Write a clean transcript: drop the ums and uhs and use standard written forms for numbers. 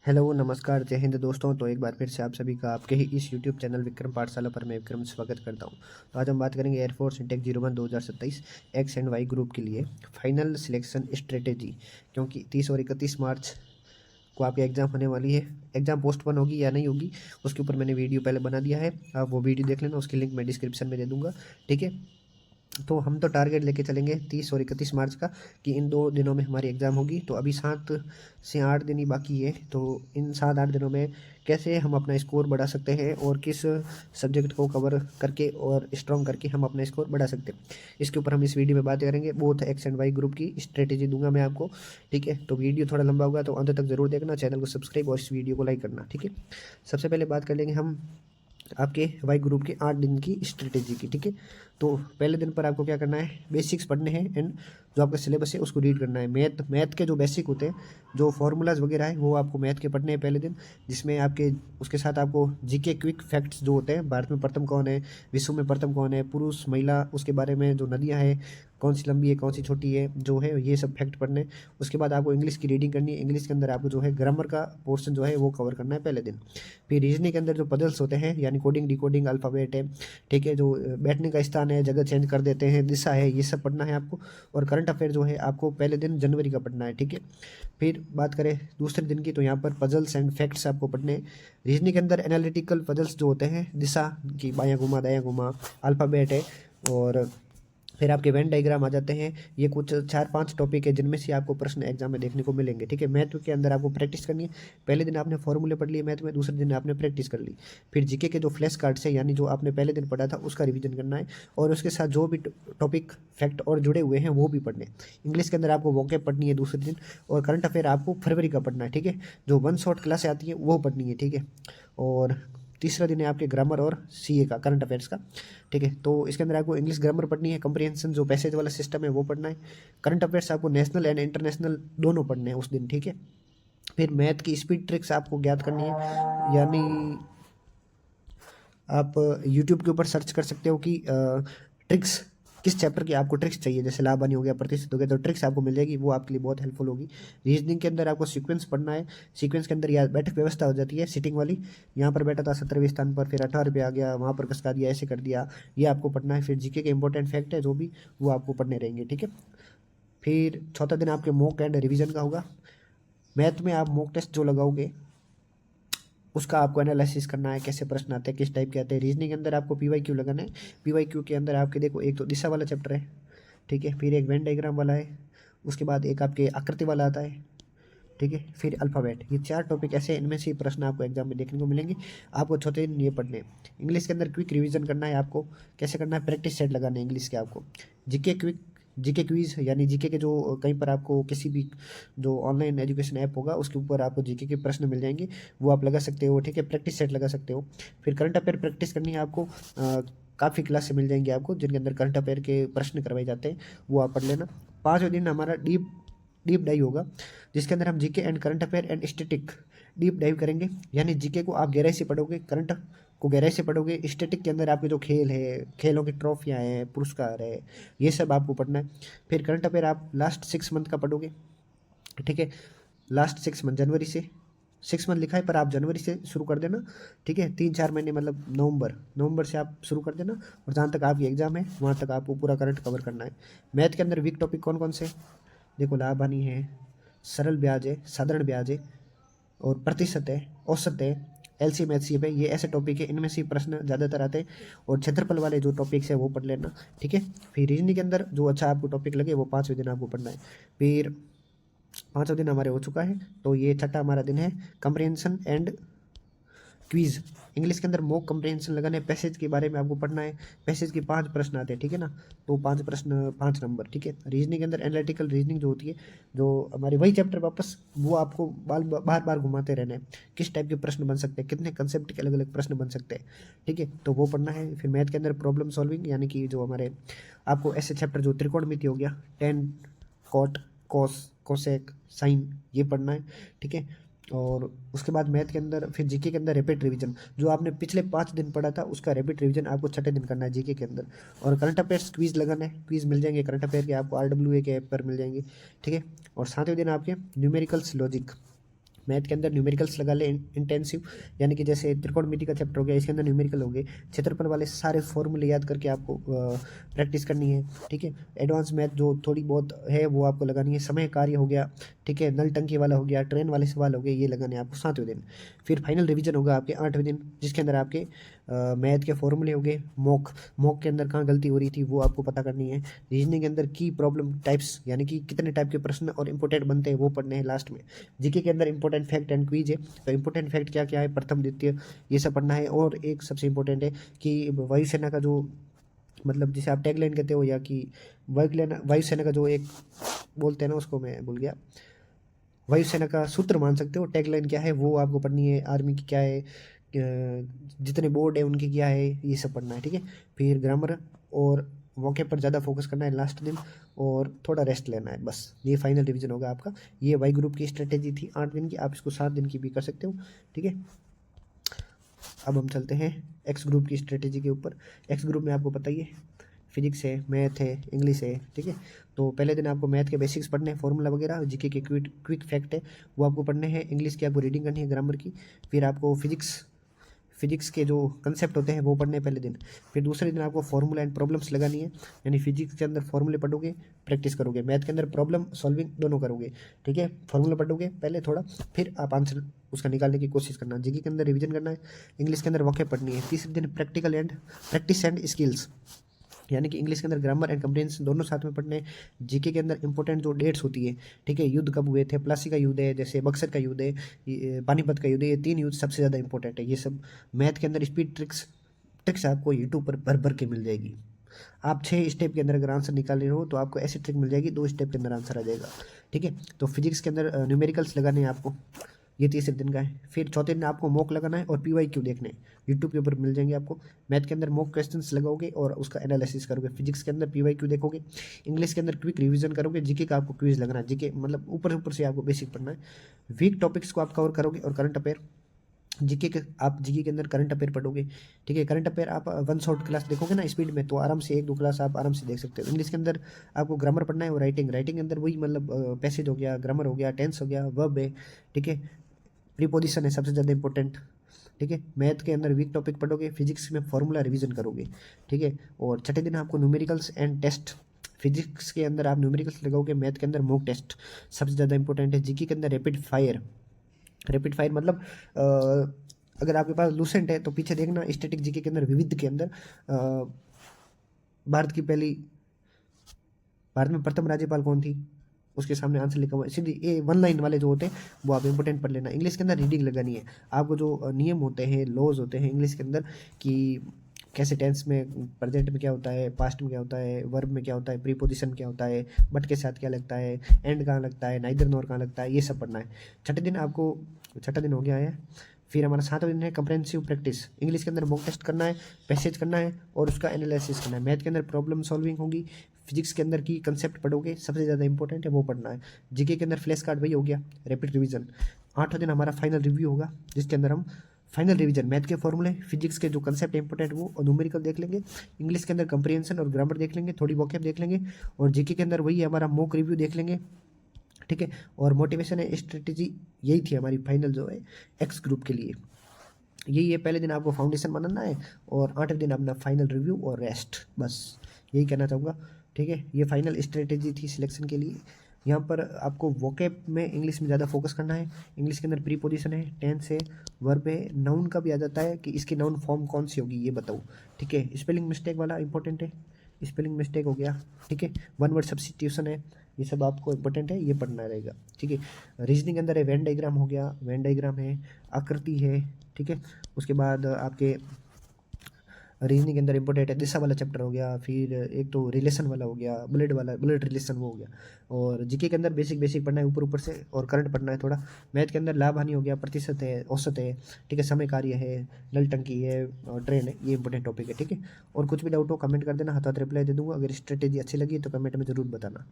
Hello नमस्कार जय हिंद दोस्तों। तो एक बार फिर से आप सभी का आपके ही इस यूट्यूब चैनल विक्रम पाठशाला पर मैं विक्रम स्वागत करता हूं। तो आज हम बात करेंगे Air Force intake 01 2027 X and Y group के लिए फाइनल सिलेक्शन स्ट्रेटेजी। क्योंकि 30 और 31 मार्च को आपकी एग्ज़ाम होने वाली है। एग्ज़ाम पोस्टपोन होगी या नहीं होगी उसके ऊपर मैंने वीडियो पहले बना दिया है, आप वो वीडियो देख लेना, उसकी लिंक मैं डिस्क्रिप्शन में दे दूँगा। ठीक है, तो हम तो टारगेट लेके चलेंगे 30 और 31 मार्च का कि इन 2 दिनों में हमारी एग्ज़ाम होगी। तो अभी 7 से 8 दिन ही बाकी है। तो इन 7-8 दिनों में कैसे हम अपना स्कोर बढ़ा सकते हैं और किस सब्जेक्ट को कवर करके और स्ट्रॉन्ग करके हम अपना स्कोर बढ़ा सकते हैं, इसके ऊपर हम इस वीडियो में बात करेंगे। Both X and Y group की स्ट्रेटेजी दूंगा मैं आपको। ठीक है, तो वीडियो थोड़ा लंबा होगा तो अंत तक जरूर देखना, चैनल को सब्सक्राइब और इस वीडियो को लाइक करना। ठीक है, सबसे पहले बात कर लेंगे हम आपके वाई ग्रुप के 8 दिन की स्ट्रेटेजी की। ठीक है, तो पहले दिन पर आपको क्या करना है, बेसिक्स पढ़ने हैं एंड जो आपका सिलेबस है उसको रीड करना है। मैथ के जो बेसिक होते हैं, जो फॉर्मूलाज वगैरह है, वो आपको मैथ के पढ़ने हैं पहले दिन, जिसमें आपके उसके साथ आपको जीके क्विक फैक्ट्स जो होते हैं, भारत में प्रथम कौन है, विश्व में प्रथम कौन है, पुरुष महिला, उसके बारे में, जो नदियाँ हैं कौन सी लंबी है कौन सी छोटी है, जो है ये सब फैक्ट पढ़ने। उसके बाद आपको इंग्लिश की रीडिंग करनी है। इंग्लिश के अंदर आपको जो है ग्रामर का पोर्शन जो है वो कवर करना है पहले दिन। फिर रीजनिंग के अंदर जो पजल्स होते हैं, यानी कोडिंग डिकोडिंग अल्फ़ाबेट है, ठीक है, जो बैठने का स्थान है, जगह चेंज कर देते हैं, दिशा है, ये सब पढ़ना है आपको। और करंट अफेयर जो है आपको पहले दिन जनवरी का पढ़ना है। ठीक है, फिर बात करें दूसरे दिन की, तो यहाँ पर पजल्स एंड फैक्ट्स आपको पढ़ने हैं। रीजनिंग के अंदर एनालिटिकल पजल्स जो होते हैं, दिशा की बायां घुमा दायां घुमा, अल्फ़ाबेट है, और फिर आपके वेन डायग्राम आ जाते हैं। ये कुछ 4-5 टॉपिक है जिनमें से आपको प्रश्न एग्जाम में देखने को मिलेंगे। ठीक है, मैथ के अंदर आपको प्रैक्टिस करनी है। पहले दिन आपने फॉर्मूले पढ़ लिए मैथ में, दूसरे दिन आपने प्रैक्टिस कर ली। फिर जीके के जो फ्लैश कार्ड्स है, यानी जो आपने पहले दिन पढ़ा था उसका रिवीजन करना है, और उसके साथ जो भी टॉपिक फैक्ट और जुड़े हुए हैं वो भी पढ़ने। इंग्लिश के अंदर आपको वोकैब पढ़नी है दूसरे दिन, और करंट अफेयर आपको फरवरी का पढ़ना है। ठीक है, जो 1 शॉट क्लास आती है वो पढ़नी है। ठीक है, और तीसरा दिन है आपके ग्रामर और सीए का, करंट अफेयर्स का। ठीक है, तो इसके अंदर आपको इंग्लिश ग्रामर पढ़नी है, कंप्रीहेंशन जो पैसेज वाला सिस्टम है वो पढ़ना है। करंट अफेयर्स आपको नेशनल एंड इंटरनेशनल दोनों पढ़ने हैं उस दिन। ठीक है, फिर मैथ की स्पीड ट्रिक्स आपको ज्ञात करनी है, यानी आप यूट्यूब के ऊपर सर्च कर सकते हो कि ट्रिक्स किस चैप्टर की आपको ट्रिक्स चाहिए, जैसे लाभानी हो गया, प्रतिशत हो गया, तो ट्रिक्स आपको मिल जाएगी, वो आपके लिए बहुत हेल्पफुल होगी। रीजनिंग के अंदर आपको सीक्वेंस पढ़ना है। सीक्वेंस के अंदर यह बैठक व्यवस्था हो जाती है सिटिंग वाली, यहाँ पर बैठा था 17वें स्थान पर, फिर 18 पे आ गया, वहाँ पर कसका दिया, ऐसे कर दिया, ये आपको पढ़ना है। फिर जीके के इंपॉर्टेंट फैक्ट है जो भी, वो आपको पढ़ने रहेंगे। ठीक है, फिर चौथा दिन आपके मॉक एंड रिवीजन का होगा। मैथ में आप मॉक टेस्ट जो लगाओगे उसका आपको एनालिसिस करना है, कैसे प्रश्न आते हैं, किस टाइप के आते हैं। रीजनिंग के अंदर आपको पीवाई क्यू लगाना है। पीवाई क्यू के अंदर आपके देखो, एक तो दिशा वाला चैप्टर है, ठीक है, फिर एक वेन डायग्राम वाला है, उसके बाद एक आपके आकृति वाला आता है, ठीक है, फिर अल्फ़ाबेट। ये 4 टॉपिक ऐसे हैं, इनमें से प्रश्न आपको एग्जाम में देखने को मिलेंगे। आपको चौथे दिन ये पढ़ने हैं। इंग्लिश के अंदर क्विक रिवीजन करना है आपको। कैसे करना है, प्रैक्टिस सेट लगाना है इंग्लिश के आपको। जीके क्विक, जीके क्विज, यानी जीके के जो कहीं पर आपको किसी भी जो ऑनलाइन एजुकेशन ऐप होगा उसके ऊपर आपको जीके के प्रश्न मिल जाएंगे, वो आप लगा सकते हो। ठीक है, प्रैक्टिस सेट लगा सकते हो। फिर करंट अफेयर प्रैक्टिस करनी है आपको। काफ़ी क्लास से मिल जाएंगे आपको जिनके अंदर करंट अफेयर के प्रश्न करवाए जाते हैं, वो आप पढ़ लेना। 5वें दिन हमारा डीप डीप डाइव होगा, जिसके अंदर हम GK and current affair and static deep dive करेंगे। यानी जीके को आप गहराई से पढ़ोगे, करंट को गहराई से पढ़ोगे, स्टैटिक के अंदर आपके जो खेल है, खेलों की ट्रॉफियाँ हैं, पुरस्कार है, ये सब आपको पढ़ना है। फिर करंट अफेयर आप लास्ट 6 मंथ का पढ़ोगे। ठीक है, लास्ट 6 मंथ, जनवरी से 6 मंथ लिखा है पर आप जनवरी से शुरू कर देना। ठीक है, 3-4 महीने मतलब नवंबर से आप शुरू कर देना, और जहाँ तक आपकी एग्जाम है वहाँ तक आपको पूरा करंट कवर करना है। मैथ के अंदर वीक टॉपिक कौन कौन से, देखो लाभ हानि है, सरल ब्याज है, साधारण ब्याज है, और प्रतिशत है, औसत है, एलसीएम एचसीएफ है, ये ऐसे टॉपिक है, इनमें से प्रश्न ज़्यादातर आते हैं। और क्षेत्रफल वाले जो टॉपिक्स है वो पढ़ लेना। ठीक है, फिर रीजनिंग के अंदर जो अच्छा आपको टॉपिक लगे वो 5वें दिन आपको पढ़ना है। फिर 5वां दिन हमारे हो चुका है, तो ये छठा हमारा दिन है कंप्रीहेंशन एंड क्विज। इंग्लिश के अंदर मॉक कंप्रीहेंशन लगाने, पैसेज के बारे में आपको पढ़ना है। पैसेज के 5 प्रश्न आते हैं, ठीक है ना, तो 5 प्रश्न 5 नंबर। ठीक है, रीजनिंग के अंदर एनालिटिकल रीजनिंग जो होती है, जो हमारे वही चैप्टर वापस, वो आपको बार बार घुमाते रहना है, किस टाइप के प्रश्न बन सकते हैं, कितने कंसेप्ट के अलग अलग प्रश्न बन सकते हैं। ठीक है, तो वो पढ़ना है। फिर मैथ के अंदर प्रॉब्लम सॉल्विंग, यानी कि जो हमारे आपको ऐसे चैप्टर जो त्रिकोणमिति हो गया, tan, cot, cos, cosec, sine, ये पढ़ना है। ठीक है, और उसके बाद मैथ के अंदर, फिर जीके के अंदर रैपिड रिवीजन, जो आपने पिछले 5 दिन पढ़ा था उसका रैपिड रिवीजन आपको छठे दिन करना है जीके के अंदर। और करंट अफेयर्स क्विज लगाना है, क्विज मिल जाएंगे करंट अफेयर के आपको, RWA के ऐप पर मिल जाएंगे। ठीक है, और 7वें दिन आपके न्यूमेरिकल्स लॉजिक, मैथ के अंदर न्यूमेरिकल्स लगा ले इंटेंसिव, यानी कि जैसे त्रिकोणमिति का चैप्टर हो गया, इसके अंदर न्यूमेरिकल हो गए, क्षेत्रफल वाले सारे फॉर्मूले याद करके आपको प्रैक्टिस करनी है, ठीक है। एडवांस मैथ जो थोड़ी बहुत है वो आपको लगानी है, समय कार्य हो गया, ठीक है, नल टंकी वाला हो गया, ट्रेन वाले सवाल हो गए, ये लगाने हैं आपको 7वें दिन। फिर फाइनल रिवीजन होगा आपके 8वें दिन, जिसके अंदर आपके मैथ के फॉर्मूले हो गए, मॉक के अंदर कहाँ गलती हो रही थी वो आपको पता करनी है, रीजनिंग के अंदर की प्रॉब्लम टाइप्स यानी कि कितने टाइप के प्रश्न और इंपॉर्टेंट बनते हैं वो पढ़ने हैं लास्ट में। जीके के अंदर इंपॉर्टेंट फैक्ट एंड क्विज है, तो इंपॉर्टेंट फैक्ट क्या क्या है, प्रथम द्वितीय ये सब पढ़ना है। और एक सबसे इंपॉर्टेंट है कि वायुसेना का जो मतलब जिसे आप टैगलाइन कहते हो, या कि वायुसेना का जो एक बोलते हैं ना, उसको मैं भूल गया, वायुसेना का सूत्र मान सकते हो, टैगलाइन क्या है वो आपको पढ़नी है, आर्मी की क्या है, जितने बोर्ड है उनकी क्या है, ये सब पढ़ना है, ठीक है। फिर ग्रामर और वोके पर ज़्यादा फोकस करना है लास्ट दिन, और थोड़ा रेस्ट लेना है, बस ये फाइनल रिवीजन होगा आपका। ये वाई ग्रुप की स्ट्रेटेजी थी 8 दिन की, आप इसको 7 दिन की भी कर सकते हो, ठीक है। अब हम चलते हैं एक्स ग्रुप की स्ट्रेटेजी के ऊपर। एक्स ग्रुप में आपको पता ही है, फिजिक्स है, मैथ है, इंग्लिश है, ठीक है। तो पहले दिन आपको मैथ के बेसिक्स पढ़ने हैं, फॉर्मूला वगैरह, जीके के क्विक फैक्ट है वो आपको पढ़ने हैं, इंग्लिश की आपको रीडिंग करनी है, ग्रामर की। फिर आपको फिजिक्स के जो कंसेप्ट होते हैं वो पढ़ने हैं पहले दिन। फिर दूसरे दिन आपको फॉर्मूला एंड प्रॉब्लम्स लगानी है, यानी फिजिक्स के अंदर फॉर्मूले पढ़ोगे, प्रैक्टिस करोगे, मैथ के अंदर प्रॉब्लम सॉल्विंग दोनों करोगे, ठीक है। फॉर्मूला पढ़ोगे पहले थोड़ा, फिर आप आंसर उसका निकालने की कोशिश करना। जीके के अंदर रिवीजन करना है, इंग्लिश के अंदर वाक्य पढ़नी है। तीसरे दिन प्रैक्टिस एंड स्किल्स, यानी कि इंग्लिश के अंदर ग्रामर एंड कम्प्रीहेंशन दोनों साथ में पढ़ने। जीके के अंदर इंपॉर्टेंट जो डेट्स होती है, ठीक है, युद्ध कब हुए थे, प्लासी का युद्ध है, जैसे बक्सर का युद्ध है, पानीपत का युद्ध है, ये 3 युद्ध सबसे ज़्यादा इंपॉर्टेंट है। ये सब मैथ के अंदर स्पीड ट्रिक्स आपको यूट्यूब पर भर भर के मिल जाएगी। आप 6 स्टेप के अंदर अगर आंसर निकाल रहे हो तो आपको ऐसी ट्रिक मिल जाएगी, 2 स्टेप के अंदर आंसर आ जाएगा, ठीक है। तो फिजिक्स के अंदर न्यूमेरिकल्स लगाने हैं आपको, ये तीसरे दिन का है। फिर चौथे दिन आपको मॉक लगाना है और PYQ देखने हैं, यूट्यूब के ऊपर मिल जाएंगे आपको। मैथ के अंदर मॉक क्वेश्चंस लगाओगे और उसका एनालिसिस करोगे, फिजिक्स के अंदर PYQ देखोगे, इंग्लिश के अंदर क्विक रिवीजन करोगे, जीके का आपको क्विज लगना है, जीके मतलब ऊपर ऊपर से आपको बेसिक पढ़ना है। वीक टॉपिक्स को आप कवर करोगे, और करंट अफेयर जीके के अंदर करंट अफेयर पढ़ोगे, ठीक है। करंट अफेयर आप 1 शॉर्ट क्लास देखोगे ना स्पीड में, तो आराम से 1-2 क्लास आप आराम से देख सकते हो। इंग्लिश के अंदर आपको ग्रामर पढ़ना है और राइटिंग के अंदर वही मतलब पैसेज हो गया, ग्रामर हो गया, टेंस हो गया, वर्ब है, ठीक है, प्रीपोजिशन है सबसे ज़्यादा इंपॉर्टेंट, ठीक है। मैथ के अंदर वीक टॉपिक पढ़ोगे, फिजिक्स में फॉर्मूला रिवीजन करोगे, ठीक है। और छठे दिन आपको न्यूमेरिकल्स एंड टेस्ट, फिजिक्स के अंदर आप न्यूमेरिकल्स लगाओगे, मैथ के अंदर मॉक टेस्ट सबसे ज़्यादा इंपॉर्टेंट है। जीके के अंदर रैपिड फायर मतलब अगर आपके पास लूसेंट है तो पीछे देखना, स्टैटिक जीके के अंदर विविध के अंदर भारत में प्रथम राज्यपाल कौन थी, उसके सामने आंसर लिखा हुआ है, सीधी ये 1 लाइन वाले जो होते हैं वो आप इंपॉर्टेंट पढ़ लेना। इंग्लिश के अंदर रीडिंग लगानी है आपको, जो नियम होते हैं, लॉज होते हैं इंग्लिश के अंदर, कि कैसे टेंस में, प्रेजेंट में क्या होता है, पास्ट में क्या होता है, वर्ब में क्या होता है, प्रीपोजिशन क्या होता है, बट के साथ क्या लगता है, एंड कहाँ लगता है, नाइदर नॉर कहाँ लगता है, ये सब पढ़ना है। छठा दिन हो गया है। फिर हमारा 7वां दिन है कंप्रेहेंसिव प्रैक्टिस। इंग्लिश के अंदर मॉक टेस्ट करना है, पैसेज करना है और उसका एनालिसिस करना है। मैथ के अंदर प्रॉब्लम सॉल्विंग होगी, फिजिक्स के अंदर की कंसेप्ट पढ़ोगे, सबसे ज़्यादा इंपॉर्टेंट है वो पढ़ना है। जीके के अंदर फ्लैश कार्ड वही हो गया, रैपिड रिवीजन। 8वां दिन हमारा फाइनल रिव्यू होगा, जिसके अंदर हम फाइनल रिवीजन, मैथ के फॉर्मूले, फिजिक्स के जो कंसेप्ट इंपॉर्टेंट वो और न्यूमेरिकल देख लेंगे, इंग्लिश के अंदर कंप्रीहेंशन और ग्रामर देख लेंगे, थोड़ी वोकैब देख लेंगे, और जीके के अंदर वही हमारा मॉक रिव्यू देख लेंगे, ठीक है। और मोटिवेशन है स्ट्रेटेजी, यही थी हमारी फाइनल जो है एक्स ग्रुप के लिए। यही है, पहले दिन आपको फाउंडेशन बनाना है और 8वें दिन अपना फाइनल रिव्यू और रेस्ट, बस यही कहना चाहूँगा, ठीक है। ये फाइनल स्ट्रेटेजी थी सिलेक्शन के लिए। यहाँ पर आपको वोकैब में इंग्लिश में ज़्यादा फोकस करना है। इंग्लिश के अंदर प्रीपोजिशन है, टेंस है, वर्ब है, नाउन का भी आ जाता है कि इसकी नाउन फॉर्म कौन सी होगी ये बताओ, ठीक है। स्पेलिंग मिस्टेक वाला इंपॉर्टेंट है, स्पेलिंग मिस्टेक हो गया, ठीक है। 1 वर्ड सब्स्टिट्यूशन है, ये सब आपको इंपॉर्टेंट है, ये पढ़ना रहेगा, ठीक है। रीजनिंग के अंदर है, वेन डायग्राम हो गया, वेन डायग्राम है, आकृति है, ठीक है। उसके बाद आपके रीजनिंग के अंदर इंपॉर्टेंट है दिशा वाला चैप्टर हो गया, फिर एक तो रिलेशन वाला हो गया, बुलेट रिलेशन वो हो गया। और जीके के अंदर बेसिक पढ़ना है ऊपर ऊपर से, और करंट पढ़ना है थोड़ा। मैथ के अंदर लाभ हानि हो गया, प्रतिशत है, औसत है, ठीक है, समय कार्य है, नल टंकी है और ट्रेन है, ये इंपॉर्टेंट टॉपिक है, ठीक है। और कुछ भी डाउट हो कमेंट कर देना, हाथ रिप्लाई दे दूंगा। अगर स्ट्रेटेजी अच्छी लगी तो कमेंट में ज़रूर बताना।